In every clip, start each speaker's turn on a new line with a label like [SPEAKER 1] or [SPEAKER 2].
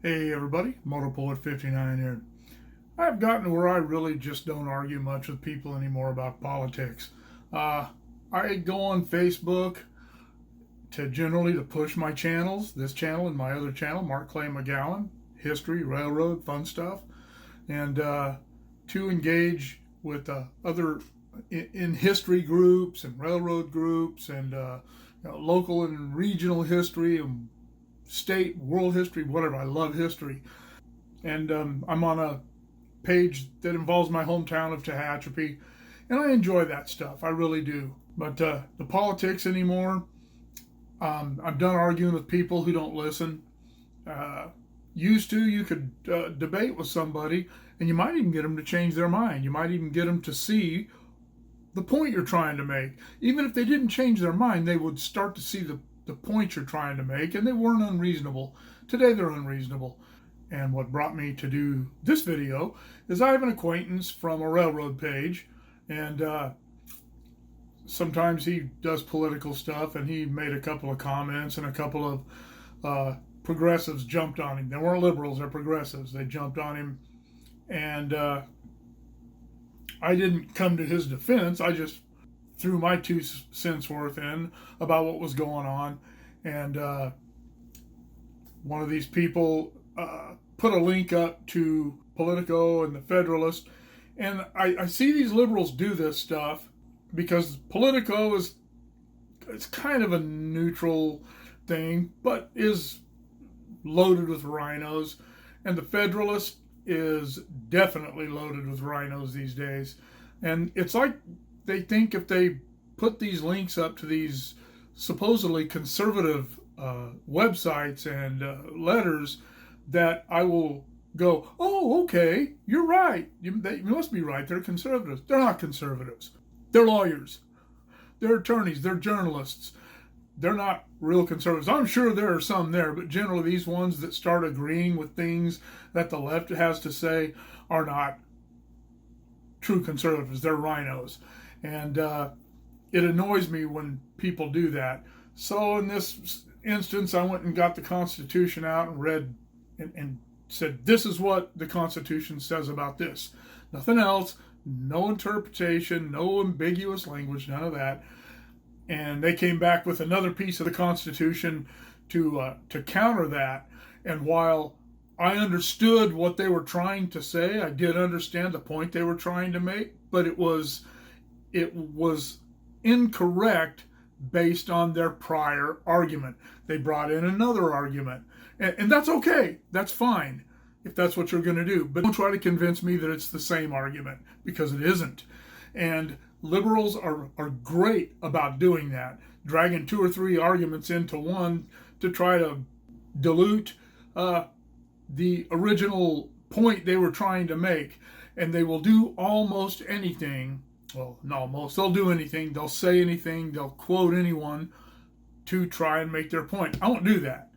[SPEAKER 1] Hey everybody, Motorpoet 59 here. I've gotten to where I really just don't argue much with people anymore about politics. Uh, I go on Facebook to push my channels, this channel and my other channel, Mark Clay McGowan, history, railroad, fun stuff, and to engage with other in history groups and railroad groups and local and regional history and state, world history, whatever. I love history. And I'm on a page that involves my hometown of Tehachapi, and I enjoy that stuff. I really do. But the politics anymore, I'm done arguing with people who don't listen. Uh, Used to, you could debate with somebody, and you might even get them to change their mind. You might even get them to see the point you're trying to make. Even if they didn't change their mind, they would start to see the point you're trying to make, and they weren't unreasonable. Today, they're unreasonable. And what brought me to do this video is I have an acquaintance from a railroad page, and sometimes he does political stuff, and he made a couple of comments, and a couple of progressives jumped on him. They weren't liberals, they're progressives. They jumped on him, and I didn't come to his defense. I just threw my 2 cents worth in about what was going on, and one of these people put a link up to Politico and the Federalist, and I see these liberals do this stuff because Politico it's kind of a neutral thing, but is loaded with rhinos, and the Federalist is definitely loaded with rhinos these days. And it's like they think if they put these links up to these supposedly conservative websites and letters, that I will go, oh, okay, you're right. You must be right. They're conservatives. They're not conservatives. They're lawyers. They're attorneys. They're journalists. They're not real conservatives. I'm sure there are some there, but generally these ones that start agreeing with things that the left has to say are not true conservatives. They're rhinos. And it annoys me when people do that. So in this instance, I went and got the Constitution out and read and said, this is what the Constitution says about this. Nothing else, no interpretation, no ambiguous language, none of that. And they came back with another piece of the Constitution to counter that. And while I understood what they were trying to say, I did understand the point they were trying to make, but it was incorrect based on their prior argument. They brought in another argument. And that's okay. That's fine if that's what you're going to do. But don't try to convince me that it's the same argument, because it isn't. And liberals are great about doing that, dragging 2 or 3 arguments into one to try to dilute the original point they were trying to make. And they will do almost anything. Well, not almost. They'll do anything. They'll say anything. They'll quote anyone to try and make their point. I won't do that.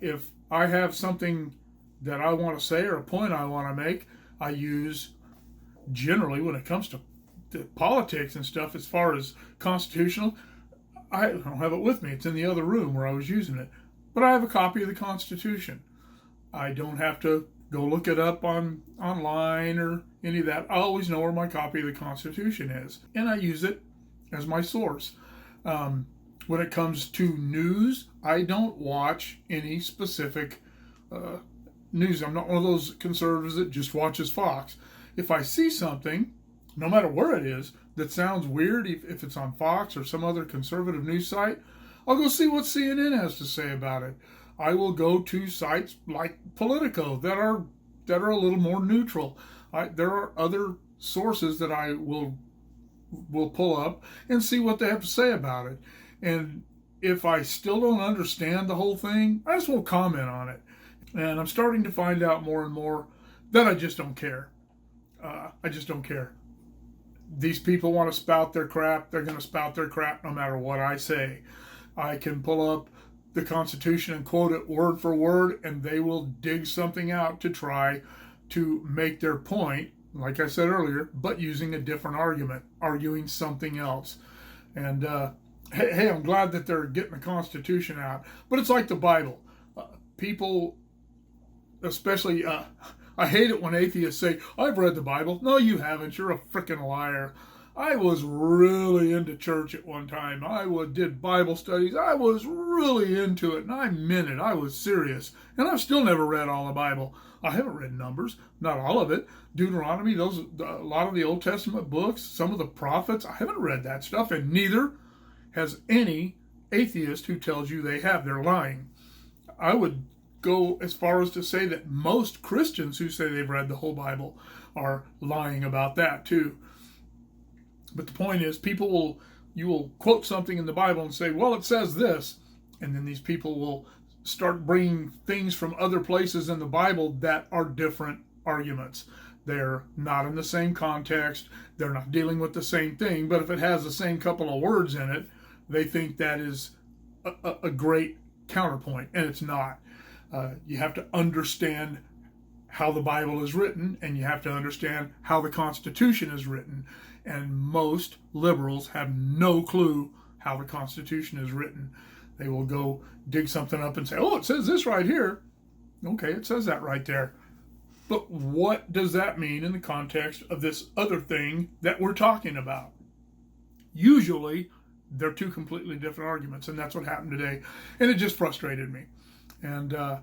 [SPEAKER 1] If I have something that I want to say or a point I want to make, I use, generally when it comes to politics and stuff, as far as constitutional, I don't have it with me. It's in the other room where I was using it. But I have a copy of the Constitution. I don't have to go look it up online or any of that. I always know where my copy of the Constitution is, and I use it as my source. When it comes to news, I don't watch any specific news. I'm not one of those conservatives that just watches Fox. If I see something, no matter where it is, that sounds weird, if it's on Fox or some other conservative news site, I'll go see what CNN has to say about it. I will go to sites like Politico that are a little more neutral. There are other sources that I will pull up and see what they have to say about it. And if I still don't understand the whole thing, I just won't comment on it. And I'm starting to find out more and more that I just don't care. I just don't care. These people want to spout their crap. They're going to spout their crap no matter what I say. I can pull up the Constitution and quote it word for word, and they will dig something out to try to make their point, like I said earlier, but using a different argument, arguing something else. And hey, I'm glad that they're getting the Constitution out, but it's like the Bible. People especially, I hate it when atheists say, I've read the Bible. No, you haven't. You're a freaking liar. I was really into church at one time. Did Bible studies. I was really into it, and I meant it. I was serious. And I've still never read all the Bible. I haven't read Numbers, not all of it. Deuteronomy, a lot of the Old Testament books, some of the prophets. I haven't read that stuff, and neither has any atheist who tells you they have. They're lying. I would go as far as to say that most Christians who say they've read the whole Bible are lying about that too. But the point is, you will quote something in the Bible and say, well, it says this. And then these people will start bringing things from other places in the Bible that are different arguments. They're not in the same context. They're not dealing with the same thing. But if it has the same couple of words in it, they think that is a great counterpoint. And it's not. You have to understand how the Bible is written, and you have to understand how the Constitution is written. And most liberals have no clue how the Constitution is written. They will go dig something up and say, oh, it says this right here. Okay, it says that right there. But what does that mean in the context of this other thing that we're talking about? Usually, they're two completely different arguments, and that's what happened today. And it just frustrated me. And I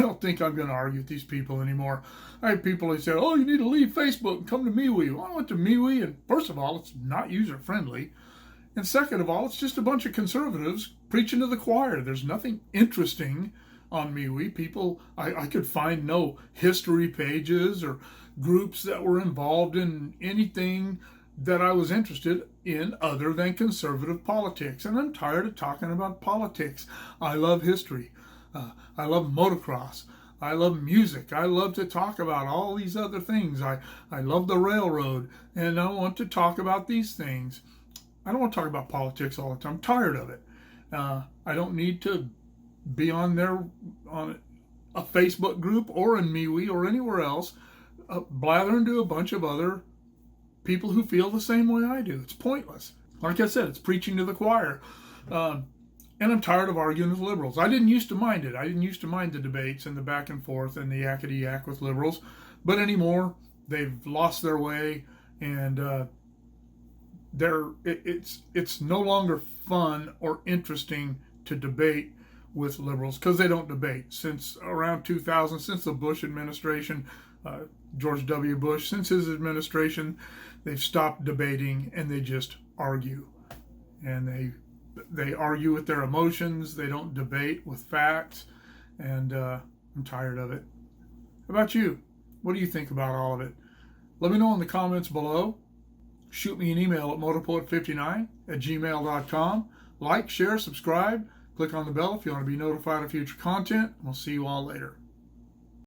[SPEAKER 1] don't think I'm going to argue with these people anymore. I have people who say, oh, you need to leave Facebook and come to MeWe. Well, I went to MeWe, and first of all, it's not user-friendly. And second of all, it's just a bunch of conservatives preaching to the choir. There's nothing interesting on MeWe. People, I could find no history pages or groups that were involved in anything that I was interested in other than conservative politics. And I'm tired of talking about politics. I love history. I love motocross. I love music. I love to talk about all these other things. I love the railroad, and I want to talk about these things. I don't want to talk about politics all the time. I'm tired of it. I don't need to be on a Facebook group or in MeWe or anywhere else blathering to a bunch of other people who feel the same way I do. It's pointless. Like I said, it's preaching to the choir. And I'm tired of arguing with liberals. I didn't used to mind it. I didn't used to mind the debates and the back and forth and the yakety-yak with liberals. But anymore, they've lost their way, and it's no longer fun or interesting to debate with liberals because they don't debate. Since around 2000, since the Bush administration, George W. Bush, since his administration, they've stopped debating and they just argue. And they argue with their emotions. They don't debate with facts. And I'm tired of it. How about you? What do you think about all of it? Let me know in the comments below. Shoot me an email at motorpoet59@gmail.com. Like, share, subscribe. Click on the bell if you want to be notified of future content. We'll see you all later.